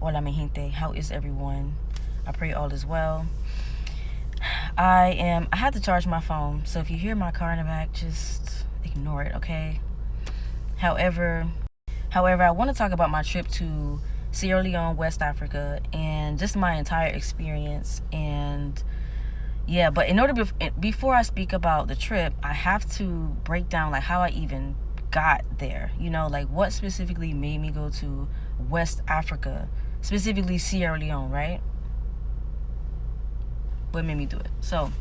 Hola mi gente, how is everyone? I pray all is well. I had to charge my phone, so if you hear my car in the back, just ignore it, okay? However, I want to talk about my trip to Sierra Leone, West Africa, and just my entire experience. And yeah, but in order before I speak about the trip, I have to break down like how I even got there. Like what specifically made me go to West Africa, specifically Sierra Leone, right? What made me do it? So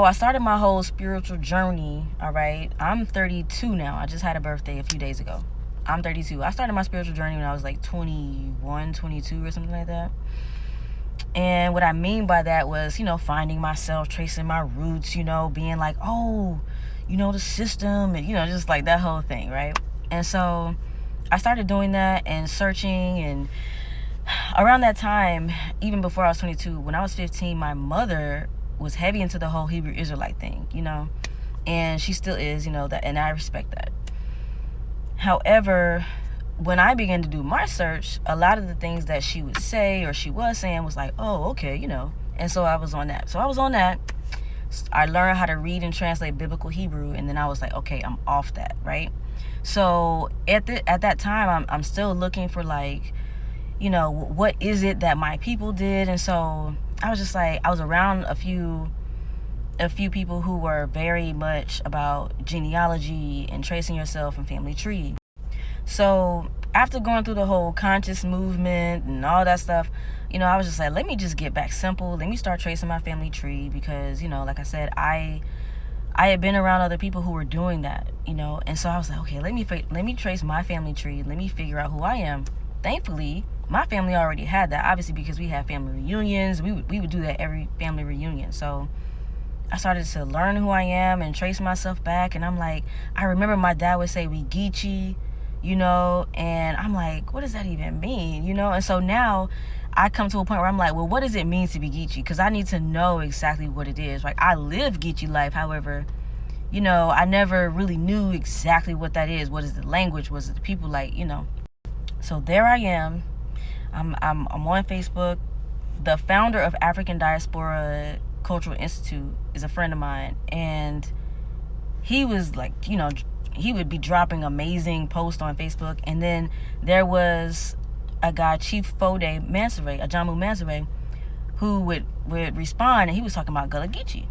I started my whole spiritual journey. All right, I'm 32 now. I just had a birthday a few days ago. I'm 32. I started my spiritual journey when I was like 21, 22 or something like that. And what I mean by that was, finding myself, tracing my roots, being like, oh, the system, and, just like that whole thing, right? And so I started doing that and searching. And around that time, even before I was 22, when I was 15, my mother was heavy into the whole Hebrew Israelite thing, and she still is, that, and I respect that. However, when I began to do my search, a lot of the things that she would say or she was saying was like, oh, okay, and so I was on that. I learned how to read and translate biblical Hebrew, and then I was like, okay, I'm off that, right? So at that time, I'm still looking for like, what is it that my people did? And so I was just like, I was around a few people who were very much about genealogy and tracing yourself and family tree. So after going through the whole conscious movement and all that stuff, I was just like, let me just get back simple. Let me start tracing my family tree because, like I said, I had been around other people who were doing that, and so I was like, okay, let me trace my family tree. Let me figure out who I am. Thankfully, my family already had that, obviously, because we had family reunions. We would do that every family reunion. So I started to learn who I am and trace myself back. And I'm like, I remember my dad would say, we Geechee, and I'm like, what does that even mean? And so now I come to a point where I'm like, well, what does it mean to be Geechee? Because I need to know exactly what it is. Like, I live Geechee life. However, I never really knew exactly what that is. What is the language? Was it the people, like, So there I am. I'm on Facebook. The founder of African Diaspora Cultural Institute is a friend of mine, and he was like, he would be dropping amazing posts on Facebook. And then there was a guy, Chief Fode Mansere, Ajamu Mansere, who would respond, and he was talking about Gullah Geechee.